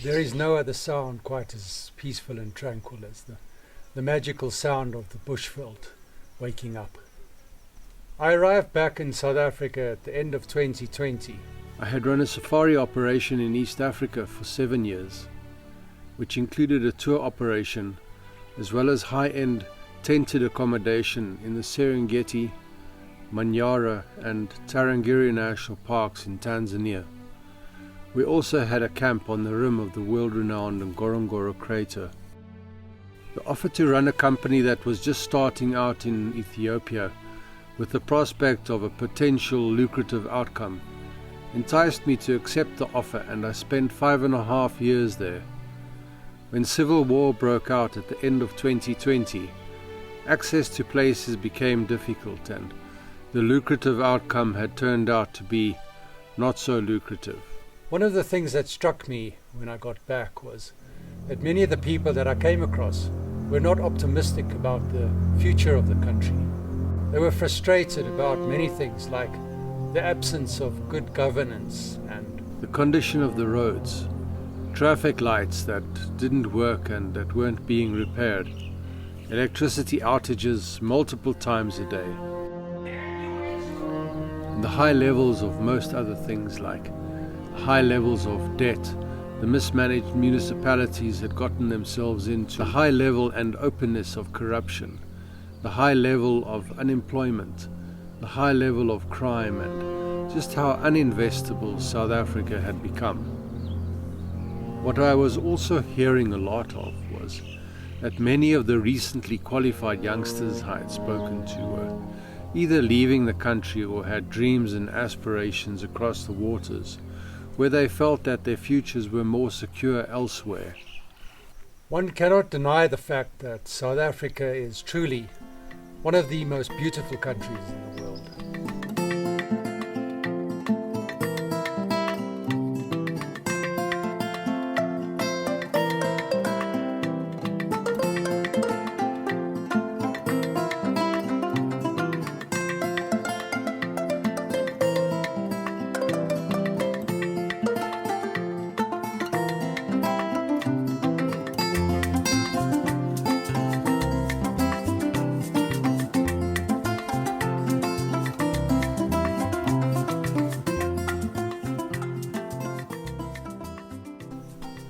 There is no other sound quite as peaceful and tranquil as the magical sound of the bushveld waking up. I arrived back in South Africa at the end of 2020. I had run a safari operation in East Africa for 7 years, which included a tour operation as well as high-end tented accommodation in the Serengeti, Manyara and Tarangire National Parks in Tanzania. We also had a camp on the rim of the world-renowned Ngorongoro crater. The offer to run a company that was just starting out in Ethiopia with the prospect of a potential lucrative outcome enticed me to accept the offer, and I spent 5.5 years there. When civil war broke out at the end of 2020, access to places became difficult and the lucrative outcome had turned out to be not so lucrative. One of the things that struck me when I got back was that many of the people that I came across were not optimistic about the future of the country. They were frustrated about many things like the absence of good governance and the condition of the roads, traffic lights that didn't work and that weren't being repaired, electricity outages multiple times a day, and the high levels of most other things like high levels of debt the mismanaged municipalities had gotten themselves into, the high level and openness of corruption, the high level of unemployment, the high level of crime, and just how uninvestable South Africa had become. What I was also hearing a lot of was that many of the recently qualified youngsters I had spoken to were either leaving the country or had dreams and aspirations across the waters, where they felt that their futures were more secure elsewhere. One cannot deny the fact that South Africa is truly one of the most beautiful countries in the world.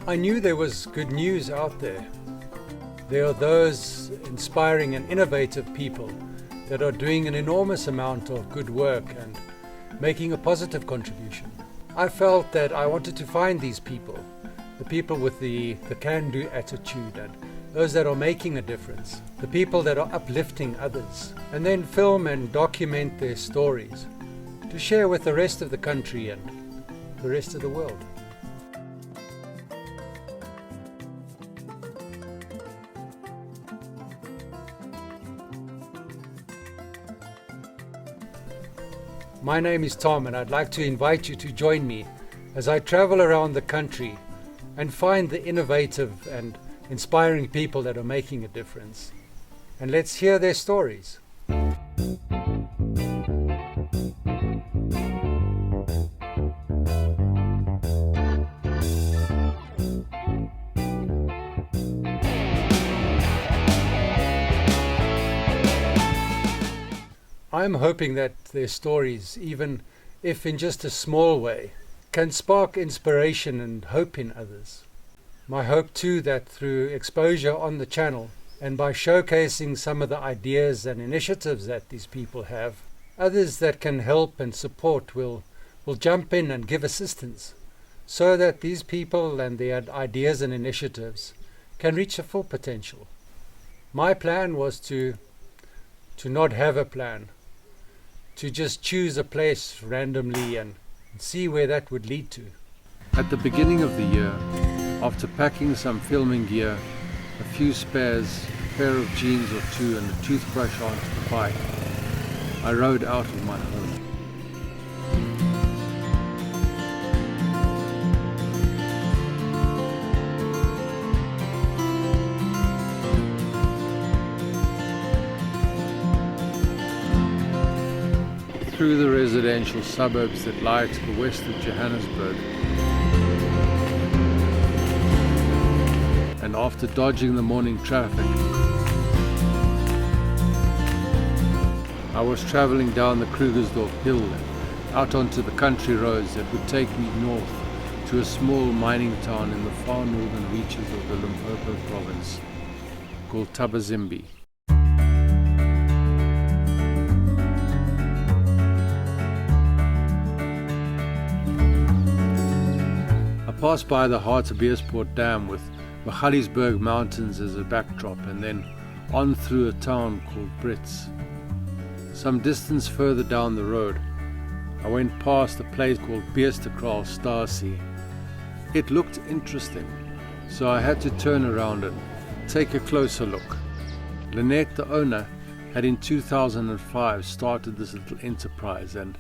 I knew there was good news out there. There are those inspiring and innovative people that are doing an enormous amount of good work and making a positive contribution. I felt that I wanted to find these people, the people with the can-do attitude and those that are making a difference, the people that are uplifting others, and then film and document their stories to share with the rest of the country and the rest of the world. My name is Tom, and I'd like to invite you to join me as I travel around the country and find the innovative and inspiring people that are making a difference. And let's hear their stories. I'm hoping that their stories, even if in just a small way, can spark inspiration and hope in others. My hope too that through exposure on the channel and by showcasing some of the ideas and initiatives that these people have, others that can help and support will jump in and give assistance so that these people and their ideas and initiatives can reach their full potential. My plan was to not have a plan, to just choose a place randomly and see where that would lead to. At the beginning of the year, after packing some filming gear, a few spares, a pair of jeans or two and a toothbrush onto the bike, I rode out of my home. through the residential suburbs that lie to the west of Johannesburg. And after dodging the morning traffic, I was traveling down the Krugersdorp hill and out onto the country roads that would take me north to a small mining town in the far northern reaches of the Limpopo province called Thabazimbi. I passed by the Hartbeespoort Dam with Magaliesberg Mountains as a backdrop and then on through a town called Brits. Some distance further down the road, I went past a place called Beesterkraalstasie. It looked interesting, so I had to turn around and take a closer look. Lynette, the owner, had in 2005 started this little enterprise and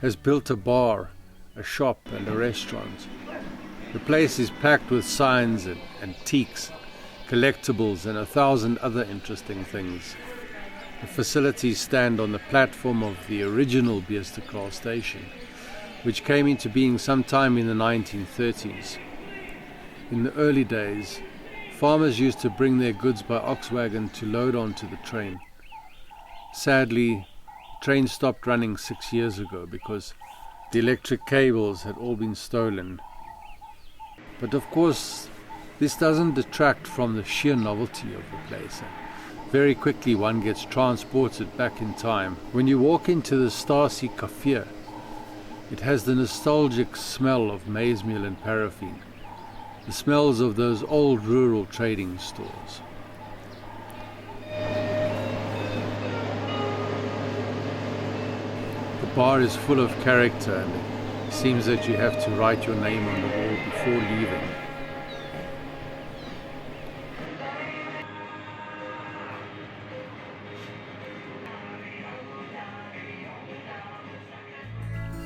has built a bar, a shop and a restaurant. The place is packed with signs and antiques, collectibles and 1,000 other interesting things. The facilities stand on the platform of the original Beesterkraal station, which came into being sometime in the 1930s. In the early days, farmers used to bring their goods by ox wagon to load onto the train. Sadly, the train stopped running 6 years ago because the electric cables had all been stolen. But of course, this doesn't detract from the sheer novelty of the place. Very quickly one gets transported back in time. When you walk into the Stasie Cafe, it has the nostalgic smell of maize meal and paraffin, the smells of those old rural trading stores. The bar is full of character and it seems that you have to write your name on the wall before leaving.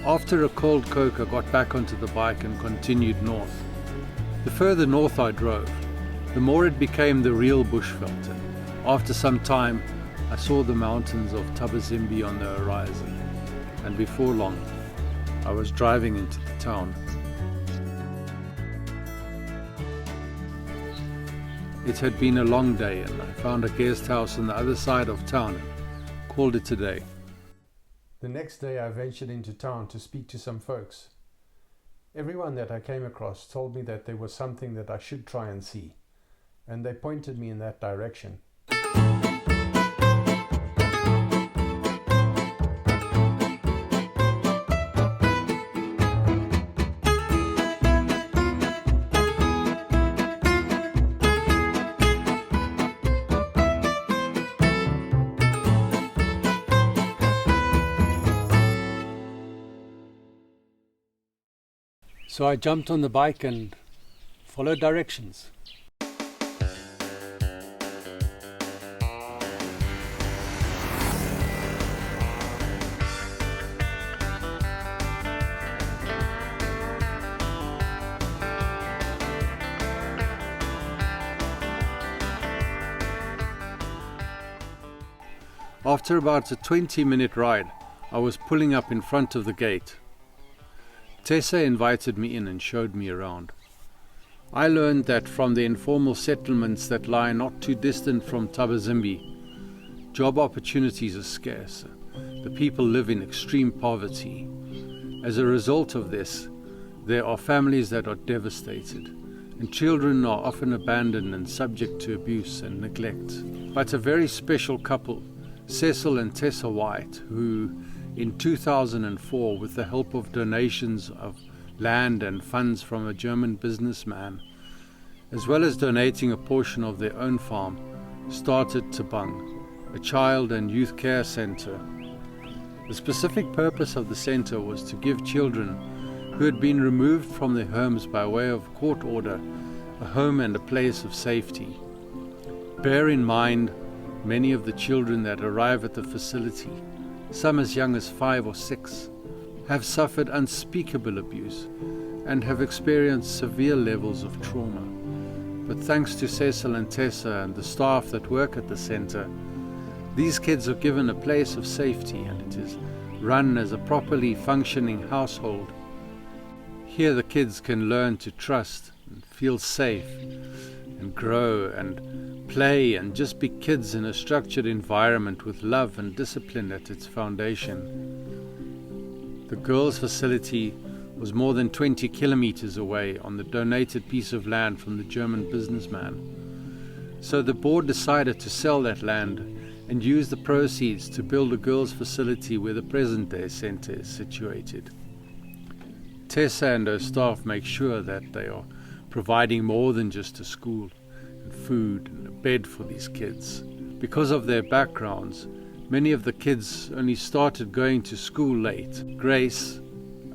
After a cold Coke, I got back onto the bike and continued north. The further north I drove, the more it became the real bushveld, and after some time I saw the mountains of Thabazimbi on the horizon, and before long I was driving into the town. It had been a long day and I found a guest house on the other side of town and called it a day. The next day I ventured into town to speak to some folks. Everyone that I came across told me that there was something that I should try and see, and they pointed me in that direction. So I jumped on the bike and followed directions. After about a 20-minute ride, I was pulling up in front of the gate. Tessa invited me in and showed me around. I learned that from the informal settlements that lie not too distant from Thabazimbi, job opportunities are scarce. The people live in extreme poverty. As a result of this, there are families that are devastated, and children are often abandoned and subject to abuse and neglect. But a very special couple, Cecil and Tessa White, who in 2004, with the help of donations of land and funds from a German businessman, as well as donating a portion of their own farm, started Thabang, a child and youth care center. The specific purpose of the center was to give children who had been removed from their homes by way of court order a home and a place of safety. Bear in mind, many of the children that arrive at the facility, some as young as 5 or 6, have suffered unspeakable abuse and have experienced severe levels of trauma. But thanks to Cecil and Tessa and the staff that work at the center, these kids are given a place of safety, and it is run as a properly functioning household. Here the kids can learn to trust and feel safe and grow and play and just be kids in a structured environment with love and discipline at its foundation. The girls' facility was more than 20 kilometers away on the donated piece of land from the German businessman. So the board decided to sell that land and use the proceeds to build a girls' facility where the present-day center is situated. Tessa and her staff make sure that they are providing more than just a school and food and a bed for these kids. Because of their backgrounds, many of the kids only started going to school late. Grace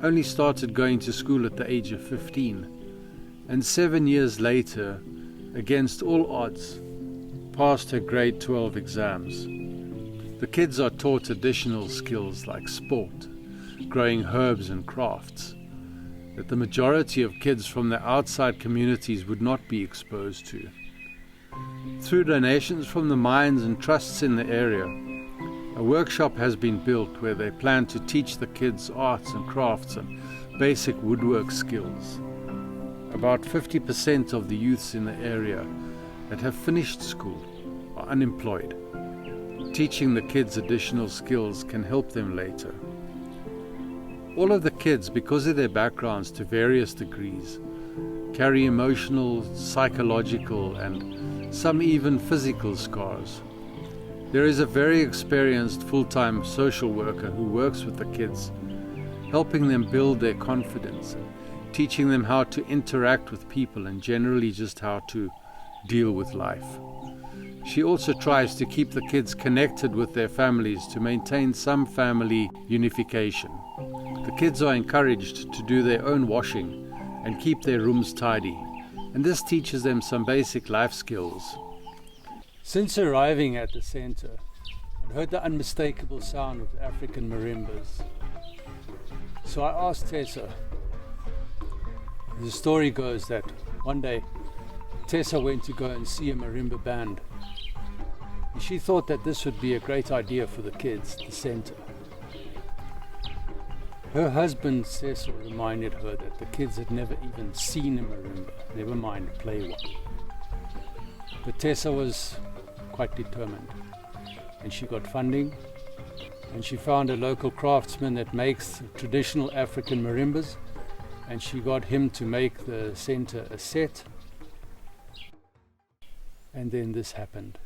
only started going to school at the age of 15, and 7 years later, against all odds, passed her grade 12 exams. The kids are taught additional skills like sport, growing herbs and crafts, that the majority of kids from the outside communities would not be exposed to. Through donations from the mines and trusts in the area, a workshop has been built where they plan to teach the kids arts and crafts and basic woodwork skills. About 50% of the youths in the area that have finished school are unemployed. Teaching the kids additional skills can help them later. All of the kids, because of their backgrounds to various degrees, carry emotional, psychological, and some even physical scars. There is a very experienced full-time social worker who works with the kids, helping them build their confidence, teaching them how to interact with people and generally just how to deal with life. She also tries to keep the kids connected with their families to maintain some family unification. The kids are encouraged to do their own washing and keep their rooms tidy, and this teaches them some basic life skills. Since arriving at the center, I'd heard the unmistakable sound of the African marimbas. So I asked Tessa. The story goes that one day Tessa went to go and see a marimba band. And she thought that this would be a great idea for the kids, the center. Her husband Cecil reminded her that the kids had never even seen a marimba, never mind play one. But Tessa was quite determined, and she got funding, and she found a local craftsman that makes traditional African marimbas, and she got him to make the center a set, and then this happened.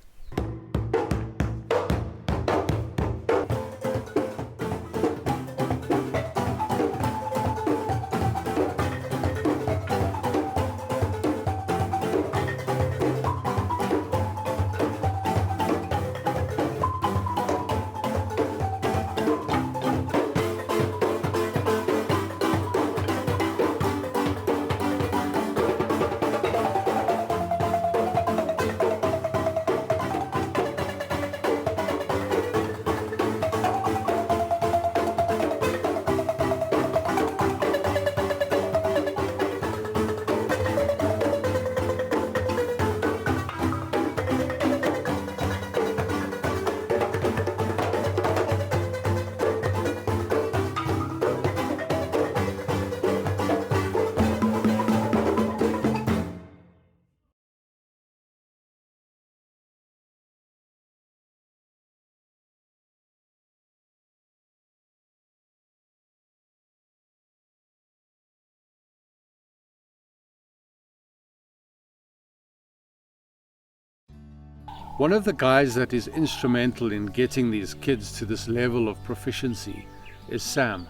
One of the guys that is instrumental in getting these kids to this level of proficiency is Sam.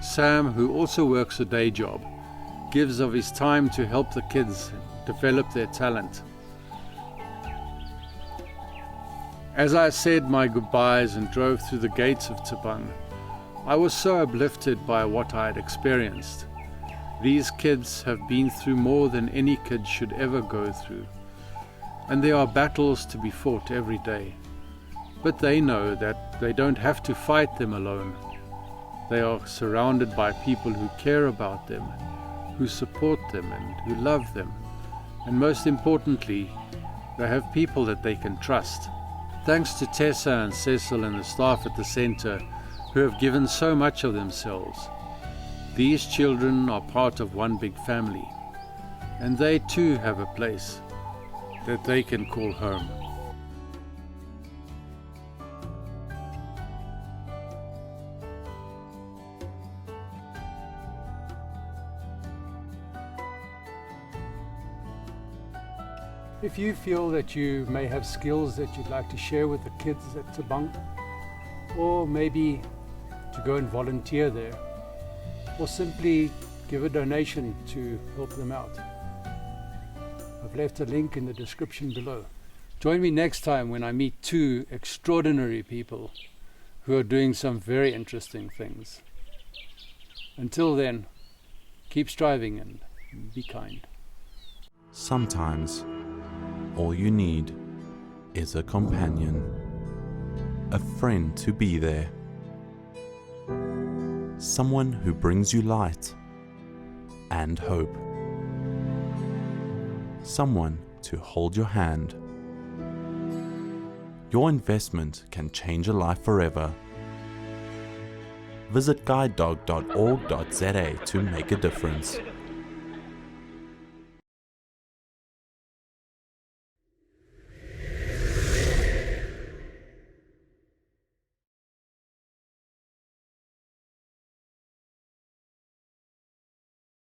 Sam, who also works a day job, gives of his time to help the kids develop their talent. As I said my goodbyes and drove through the gates of Tabang, I was so uplifted by what I had experienced. These kids have been through more than any kid should ever go through. And there are battles to be fought every day. But they know that they don't have to fight them alone. They are surrounded by people who care about them, who support them and who love them. And most importantly, they have people that they can trust. Thanks to Tessa and Cecil and the staff at the center, who have given so much of themselves. These children are part of one big family, and they too have a place that they can call home. If you feel that you may have skills that you'd like to share with the kids at Thabang, or maybe to go and volunteer there, or simply give a donation to help them out, I've left a link in the description below. Join me next time when I meet two extraordinary people who are doing some very interesting things. Until then, keep striving and be kind. Sometimes all you need is a companion, a friend to be there, someone who brings you light and hope, someone to hold your hand. Your investment can change a life forever. Visit guidedog.org.za to make a difference.